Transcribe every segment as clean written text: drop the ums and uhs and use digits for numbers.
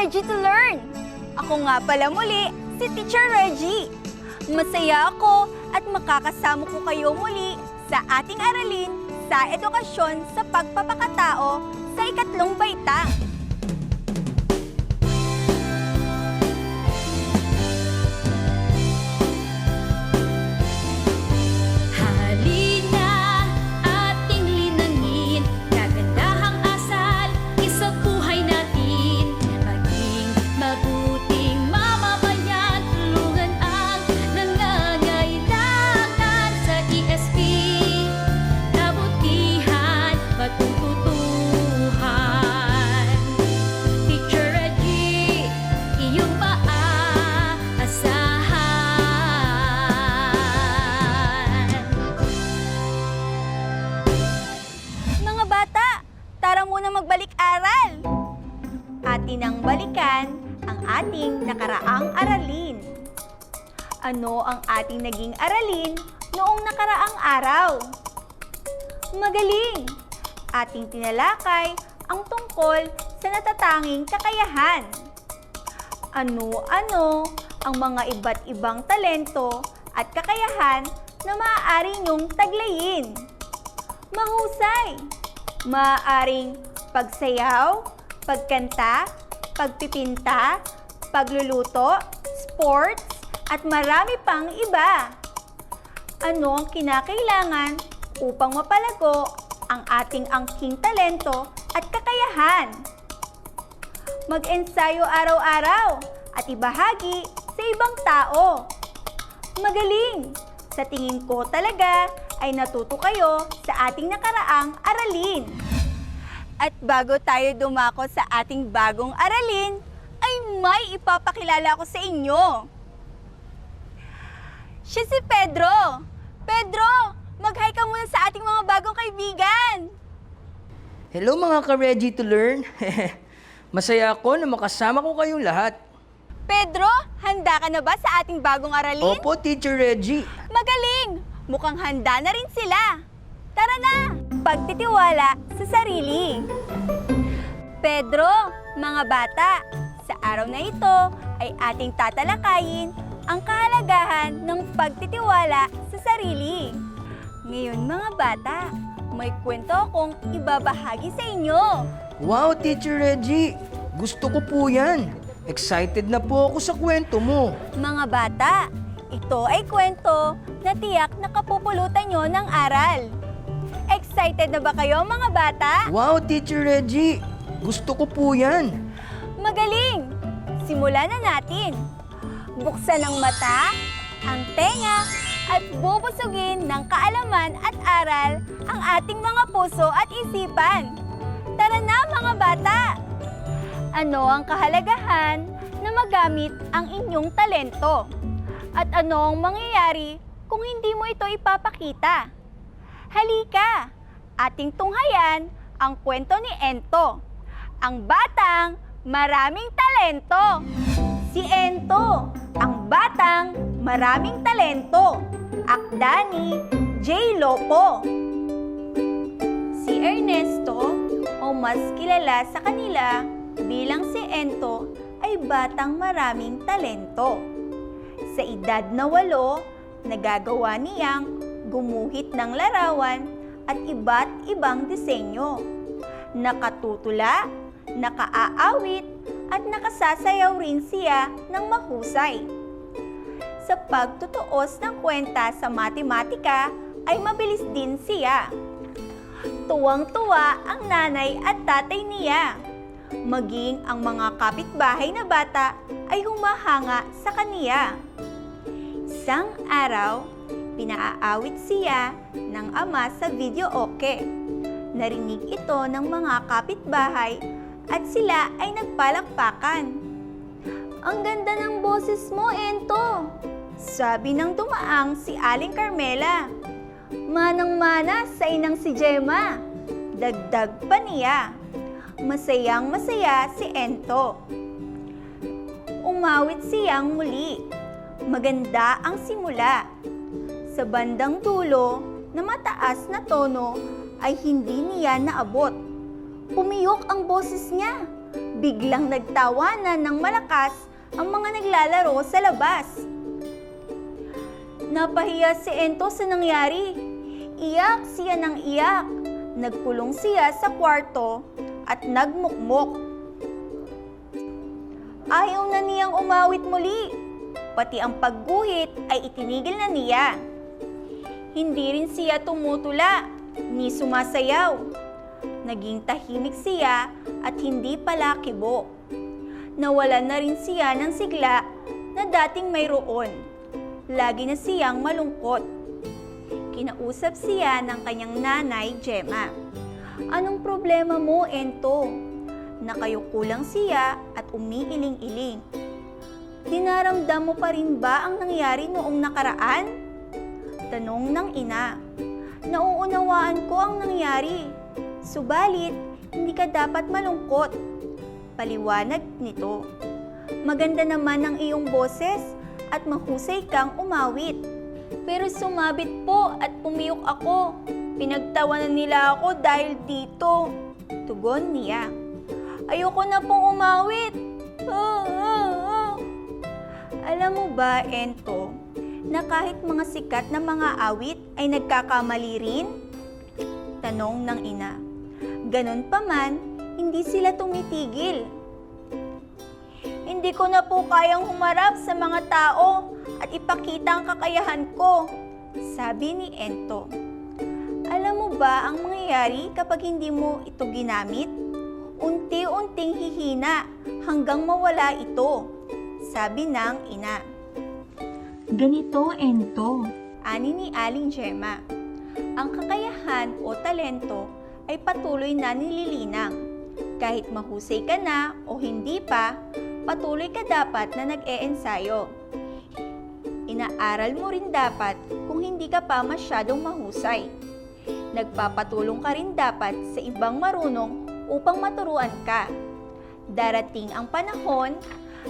Ready to Learn! Ako nga pala muli, si Teacher Reggie. Masaya ako at makakasama ko kayo muli sa ating aralin sa edukasyon sa pagpapakatao sa ikatlong baitang. Magbalik-aral. Atin ang balikan ang ating nakaraang aralin. Ano ang ating naging aralin noong nakaraang araw? Magaling! Ating tinalakay ang tungkol sa natatanging kakayahan. Ano-ano ang mga iba't ibang talento at kakayahan na maaari niyong taglayin? Mahusay! Maaaring pagsayaw, pagkanta, pagpipinta, pagluluto, sports, at marami pang iba. Ano ang kinakailangan upang mapalago ang ating angking talento at kakayahan? Mag-ensayo araw-araw at ibahagi sa ibang tao. Magaling! Sa tingin ko talaga ay natuto kayo sa ating nakaraang aralin. At bago tayo dumako sa ating bagong aralin, ay may ipapakilala ko sa inyo. Siya si Pedro. Pedro, mag-hi ka muna sa ating mga bagong kaibigan. Hello mga ka-ready to learn. Masaya ako na makasama ko kayong lahat. Pedro, handa ka na ba sa ating bagong aralin? Opo, Teacher Reggie. Magaling! Mukhang handa na rin sila. Tara na! Pagtitiwala sa sarili. Pedro, mga bata, sa araw na ito ay ating tatalakayin ang kahalagahan ng pagtitiwala sa sarili. Ngayon mga bata, may kwento akong ibabahagi sa inyo. Wow, Teacher Reggie. Gusto ko po yan. Excited na po ako sa kwento mo. Mga bata, ito ay kwento na tiyak na kapupulutan nyo ng aral. Excited na ba kayo mga bata? Wow, Teacher Reggie. Gusto ko po yan. Magaling! Simulan na natin. Buksan ang mata, ang tenga, at bubusugin ng kaalaman at aral ang ating mga puso at isipan. Tara na mga bata! Ano ang kahalagahan na magamit ang inyong talento? At ano ang mangyayari kung hindi mo ito ipapakita? Halika! Ating tunghayan ang kwento ni Ento, ang batang maraming talento. Si Ento, ang batang maraming talento. Akda ni J. Lopo. Si Ernesto, o mas kilala sa kanila bilang si Ento, ay batang maraming talento. Sa edad na 8, nagagawa niyang gumuhit ng larawan at iba't ibang disenyo. Nakatutula, nakaaawit, at nakasasayaw rin siya ng mahusay. Sa pagtutuos ng kwenta sa matematika ay mabilis din siya. Tuwang-tuwa ang nanay at tatay niya. Maging ang mga kapitbahay na bata ay humahanga sa kaniya. Isang araw, pinaaawit siya ng ama sa videoke. Narinig ito ng mga kapitbahay at sila ay nagpalakpakan. Ang ganda ng boses mo, Ento! Sabi ng dumaang si Aling Carmela. Manang-mana sa inang si Gemma. Dagdag pa niya. Masayang-masaya si Ento. Umawit siyang muli. Maganda ang simula. Sa bandang dulo na mataas na tono ay hindi niya naabot. Pumiyok ang boses niya. Biglang nagtawanan ng malakas ang mga naglalaro sa labas. Napahiya si Ento sa nangyari. Iyak siya ng iyak. Nagkulong siya sa kwarto at nagmukmok. Ayaw na niyang umawit muli. Pati ang pagguhit ay itinigil na niya. Hindi rin siya tumutula ni sumasayaw. Naging tahimik siya at hindi pala kibo. Nawalan na rin siya ng sigla na dating mayroon. Lagi na siyang malungkot. Kinausap siya ng kanyang nanay, Gemma. Anong problema mo, Ento? Nakayuko lang siya at umiiling-iling. Dinaramdam mo pa rin ba ang nangyari noong nakaraan? Tanong ng ina. Nauunawaan ko ang nangyari. Subalit, hindi ka dapat malungkot. Paliwanag nito. Maganda naman ang iyong boses at mahusay kang umawit. Pero sumabit po at pumiyok ako. Pinagtawanan nila ako dahil dito. Tugon niya. Ayoko na pong umawit. Alam mo ba, Ento, na kahit mga sikat na mga awit ay nagkakamali rin? Tanong ng ina. Ganon pa man, hindi sila tumitigil. Hindi ko na po kayang humarap sa mga tao at ipakita ang kakayahan ko, sabi ni Ento. Alam mo ba ang mangyayari kapag hindi mo ito ginamit? Unti-unting hihina hanggang mawala ito, sabi ng ina. Ganito, Ento. Ani ni Aling Gemma. Ang kakayahan o talento ay patuloy na nililinang. Kahit mahusay ka na o hindi pa, patuloy ka dapat na nag-e-ensayo. Inaaral mo rin dapat kung hindi ka pa masyadong mahusay. Nagpapatulong ka rin dapat sa ibang marunong upang maturuan ka. Darating ang panahon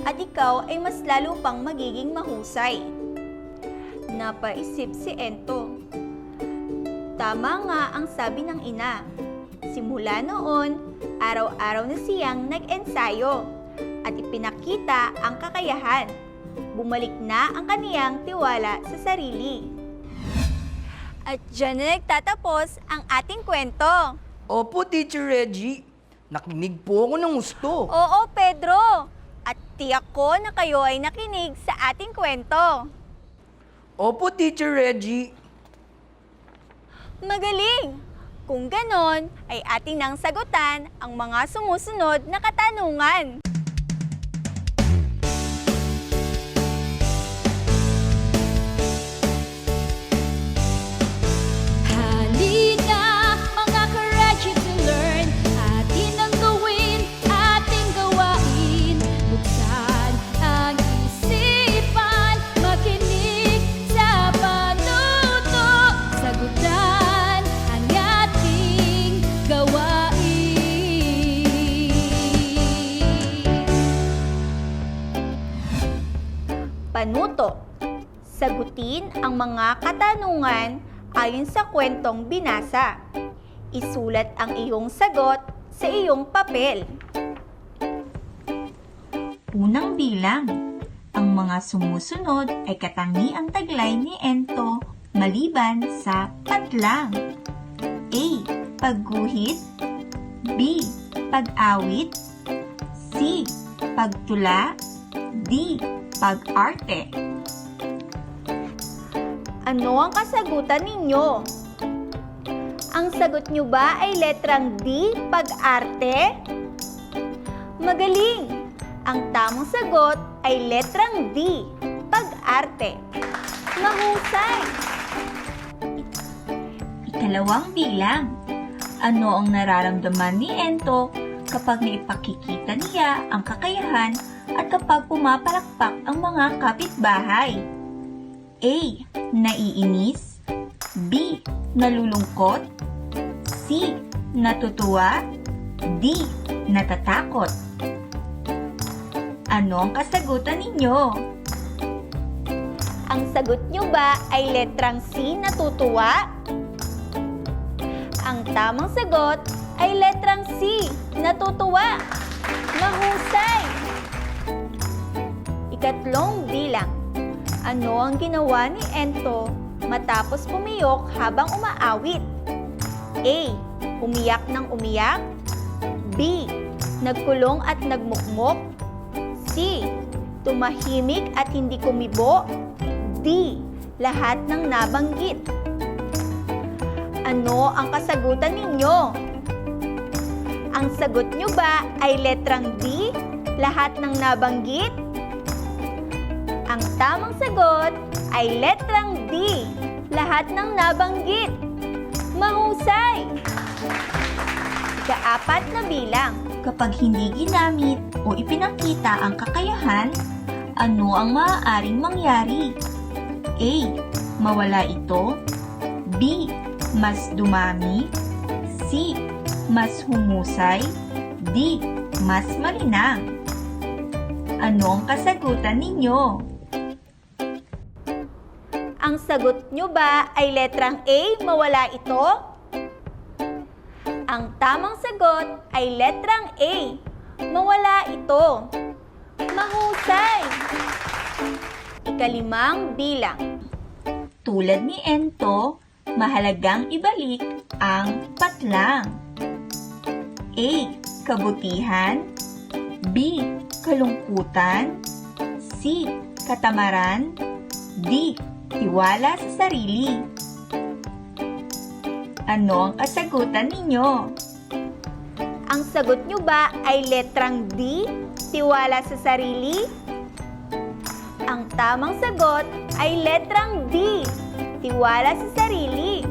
at ikaw ay mas lalo pang magiging mahusay. Napaisip si Ento. Tama nga ang sabi ng ina. Simula noon, araw-araw na siyang nag-ensayo at ipinakita ang kakayahan. Bumalik na ang kaniyang tiwala sa sarili. At dyan na nagtatapos ang ating kwento. Opo, Teacher Reggie. Nakinig po ako ng gusto. Oo, Pedro. At tiyak ko na kayo ay nakinig sa ating kwento. Opo, Teacher Reggie. Magaling! Kung ganon, ay ating nang sagutan ang mga sumusunod na katanungan. Halika, mga ka-ready to learn. Atin ang gawin, ating gawain. Buksan ang isipan, makinig sa panuto. Sagutan ang ating gawain. Panuto. Sagutin ang mga katanungan ayon sa kwentong binasa. Isulat ang iyong sagot sa iyong papel. Unang bilang. Ang mga sumusunod ay katangiang taglay ni Ento maliban sa patlang. A. Pagguhit. B. Pag-awit. C. Pagtula. D. Pag-arte. Ano ang kasagutan ninyo? Ang sagot nyo ba ay letrang D, pag-arte? Magaling! Ang tamang sagot ay letrang D, pag-arte. Mahusay! Ikalawang bilang. Ano ang nararamdaman ni Ento kapag naipakikita niya ang kakayahan at kapag pumapalakpak ang mga kapitbahay? A. Naiinis. B. Nalulungkot. C. Natutuwa. D. Natatakot. Ano ang kasagutan ninyo? Ang sagot nyo ba ay letrang C, natutuwa? Ang tamang sagot ay letrang C, natutuwa. Mahusay! Ikatlong bilang. Ano ang ginawa ni Ento matapos pumiyok habang umaawit? A. Umiyak ng umiyak. B. Nagkulong at nagmukmok. C. Tumahimik at hindi kumibo. D. Lahat ng nabanggit. Ano ang kasagutan ninyo? Ang sagot nyo ba ay letrang D, lahat ng nabanggit? Ang tamang sagot ay letrang D, lahat ng nabanggit. Mahusay! Ika-4 na bilang. Kapag hindi ginamit o ipinakita ang kakayahan, ano ang maaaring mangyari? A. Mawala ito. B. Mas dumami. C. Mas humusay. D. Mas malinang. Ano ang kasagutan ninyo? Ang sagot nyo ba ay letrang A, mawala ito? Ang tamang sagot ay letrang A, mawala ito. Mahusay! Ika-5 bilang. Tulad ni Ento, mahalagang ibalik ang patlang. A. Kabutihan. B. Kalungkutan. C. Katamaran. D. Tiwala sa sarili. Ano ang kasagutan ninyo? Ang sagot nyo ba ay letrang D, tiwala sa sarili? Ang tamang sagot ay letrang D, tiwala sa sarili.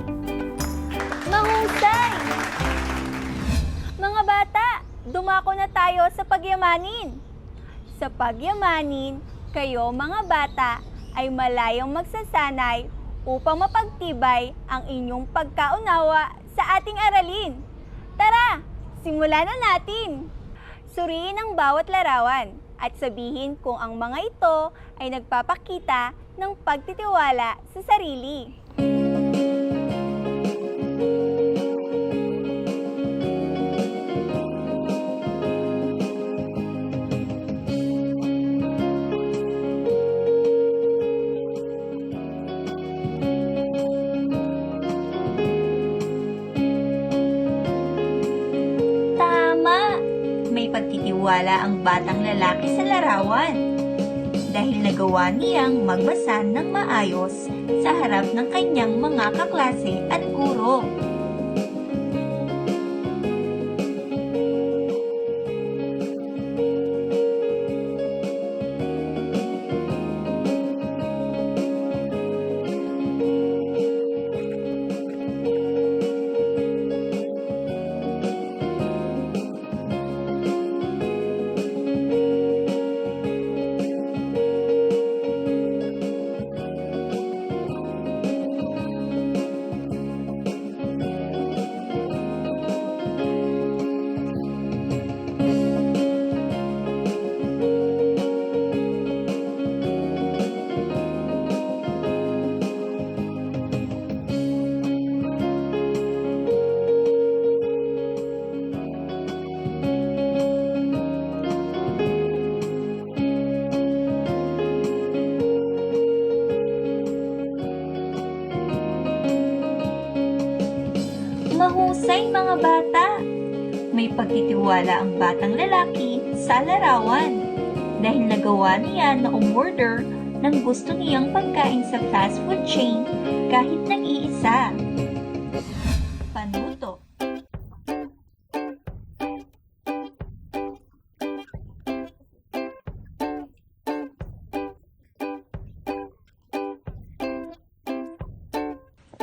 Mahusay! Mga bata, dumako na tayo sa pagyamanin. Sa pagyamanin, kayo mga bata ay malayang magsasanay upang mapagtibay ang inyong pagkaunawa sa ating aralin. Tara, simulan na natin! Suriin ang bawat larawan at sabihin kung ang mga ito ay nagpapakita ng pagtitiwala sa sarili. May pagtitiwala ang batang lalaki sa larawan dahil nagawa niyang magbasa ng maayos sa harap ng kanyang mga kaklase at guro. Mahusay mga bata! May pagtitiwala ang batang lalaki sa larawan dahil nagawa niya na umorder ng gusto niyang pagkain sa fast food chain kahit nag-iisa. Panuto.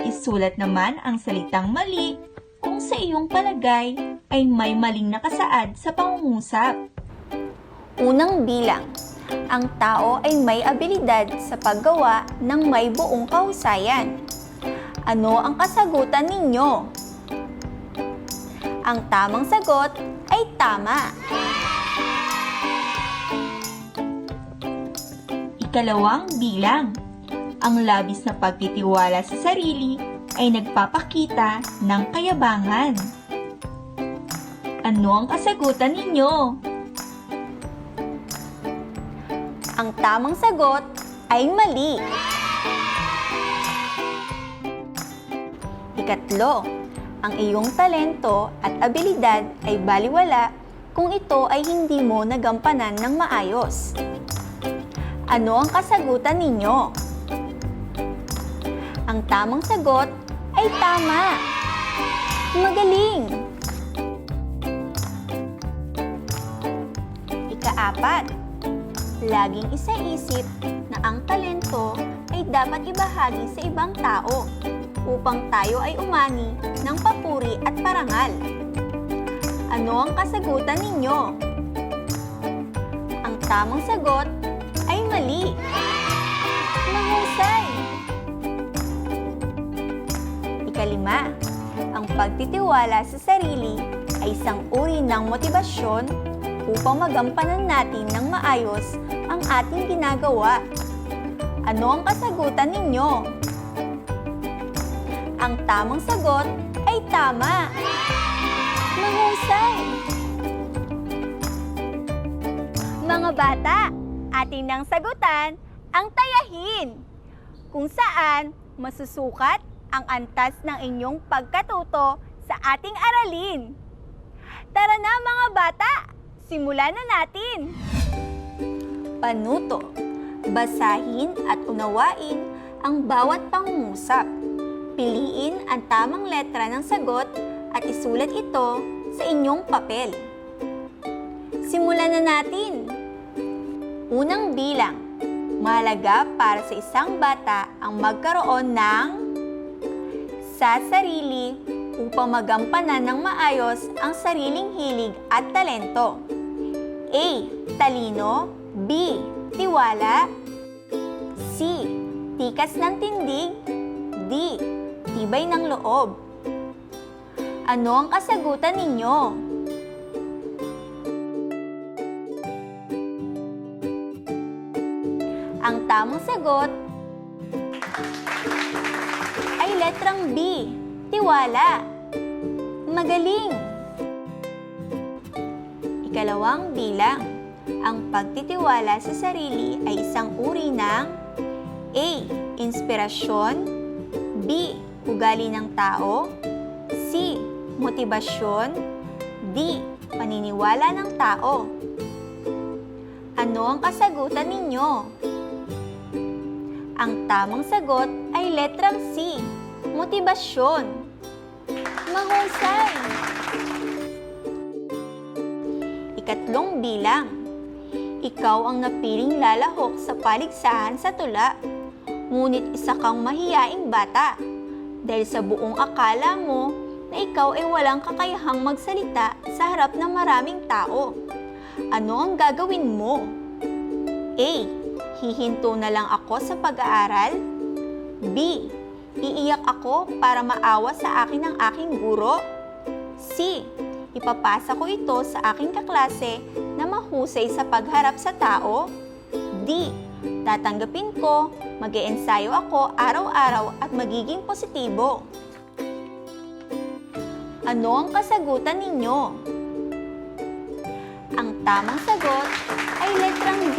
Isulat naman ang salitang mali kung sa iyong palagay ay may maling nakasaad sa pangungusap. Unang bilang. Ang tao ay may abilidad sa paggawa ng may buong kahusayan. Ano ang kasagutan ninyo? Ang tamang sagot ay tama. Ikalawang bilang. Ang labis na pagtitiwala sa sarili ay nagpapakita ng kayabangan. Ano ang kasagutan ninyo? Ang tamang sagot ay mali. Ikatlo, ang iyong talento at abilidad ay baliwala kung ito ay hindi mo nagampanan ng maayos. Ano ang kasagutan ninyo? Ang tamang sagot ay tama. Magaling! Ikaapat, laging isaisip na ang talento ay dapat ibahagi sa ibang tao upang tayo ay umani ng papuri at parangal. Ano ang kasagutan ninyo? Ang tamang sagot ay mali. Mahusay! Ikalima, ang pagtitiwala sa sarili ay isang uri ng motibasyon upang magampanan natin ng maayos ang ating ginagawa. Ano ang kasagutan ninyo? Ang tamang sagot ay tama. Mahusay! Mga bata, ating nang sagutan ang tayahin, kung saan masusukat ang antas ng inyong pagkatuto sa ating aralin. Tara na mga bata, simulan na natin! Panuto, basahin at unawain ang bawat pangungusap. Piliin ang tamang letra ng sagot at isulat ito sa inyong papel. Simulan na natin! Unang bilang, mahalaga para sa isang bata ang magkaroon ng sa sarili upang magampanan ng maayos ang sariling hilig at talento. A. Talino. B. Tiwala. C. Tikas ng tindig. D. Tibay ng loob. Ano ang kasagutan ninyo? Ang tamang sagot ay letrang B. Tiwala. Magaling! Ikalawang bilang, ang pagtitiwala sa sarili ay isang uri ng A. Inspirasyon. B. Ugali ng tao. C. Motibasyon. D. Paniniwala ng tao. Ano ang kasagutan ninyo? Ang tamang sagot ay letrang C. Motibasyon. Mahusay! Ikatlong bilang, ikaw ang napiling lalahok sa paligsahan sa tula. Ngunit isa kang mahiyaing bata dahil sa buong akala mo na ikaw ay walang kakayahang magsalita sa harap ng maraming tao. Ano ang gagawin mo? A. Hihinto na lang ako sa pag-aaral. B. Iiyak ako para maawa sa akin ng aking guro. C. Ipapasa ko ito sa aking kaklase na mahusay sa pagharap sa tao. D. Tatanggapin ko, mag-iensayo ako araw-araw at magiging positibo. Ano ang kasagutan ninyo? Ang tamang sagot ay letrang D.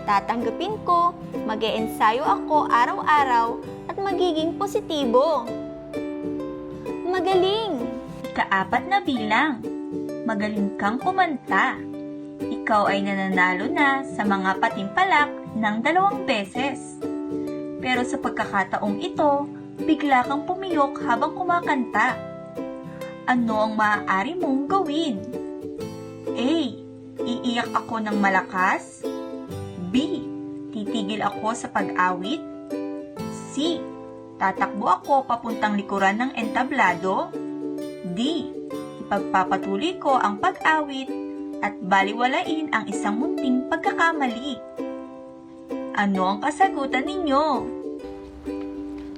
Tatanggapin ko, mag-iensayo ako araw-araw at magiging positibo. Magaling! Ikaapat na bilang, magaling kang kumanta. Ikaw ay nananalo na sa mga patimpalak ng 2 beses. Pero sa pagkakataong ito, bigla kang pumiyok habang kumakanta. Ano ang maaari mong gawin? A. Iiyak ako ng malakas. B. Titigil ako sa pag-awit. C. Tatakbo ako papuntang likuran ng entablado. D. Ipagpapatuloy ko ang pag-awit at baliwalain ang isang munting pagkakamali. Ano ang kasagutan ninyo?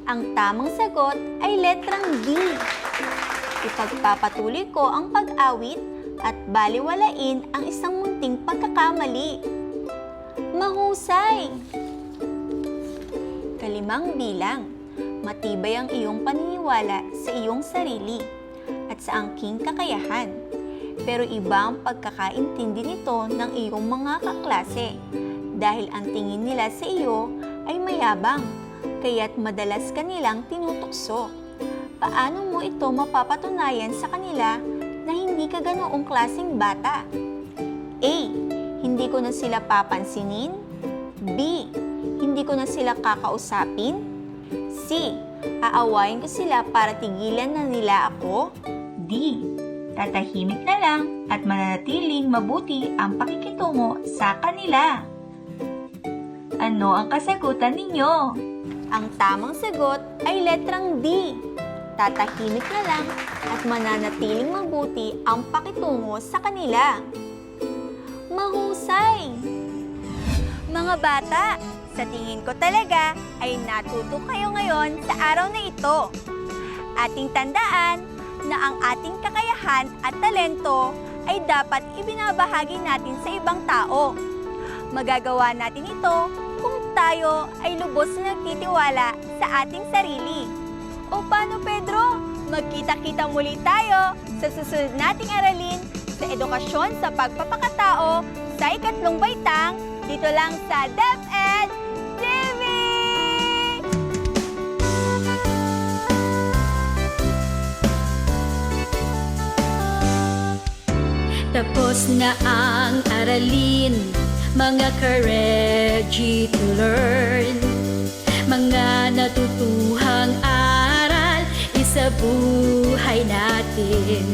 Ang tamang sagot ay letrang D. Ipagpapatuloy ko ang pag-awit at baliwalain ang isang munting pagkakamali. Mahusay! Kalimang bilang, matibay ang iyong paniniwala sa iyong sarili at sa angking kakayahan. Pero iba ang pagkakaintindi nito ng iyong mga kaklase. dahil ang tingin nila sa iyo ay mayabang, kaya't madalas kanilang tinutukso. Paano mo ito mapapatunayan sa kanila na hindi ka ganoong klaseng bata? A. Hindi ko na sila papansinin. B. Hindi ko na sila kakausapin. C. Aawayin ko sila para tigilan na nila ako. D. Tatahimik na lang at mananatiling mabuti ang pakikitungo sa kanila. Ano ang kasagutan ninyo? Ang tamang sagot ay letrang D. Tatahimik na lang at mananatiling mabuti ang pakitungo sa kanila. Mahusay! Mga bata, sa tingin ko talaga ay natuto kayo ngayon sa araw na ito. Ating tandaan na ang ating kakayahan at talento ay dapat ibinabahagi natin sa ibang tao. Magagawa natin ito kung tayo ay lubos na nagtitiwala sa ating sarili. O paano, Pedro? Magkita-kita muli tayo sa susunod nating aralin sa edukasyon sa pagpapakatao sa ikatlong baitang dito lang sa DepEd TV! Tapos na ang aralin, mga ka-ready to learn. Mga natutuhang aral, isa buhay natin.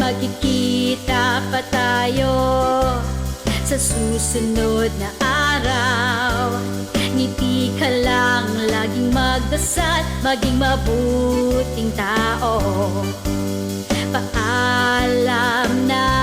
Magkikita pa tayo sa susunod na araw. Ngiti ka lang, laging magdasal, maging mabuting tao. Paalam na.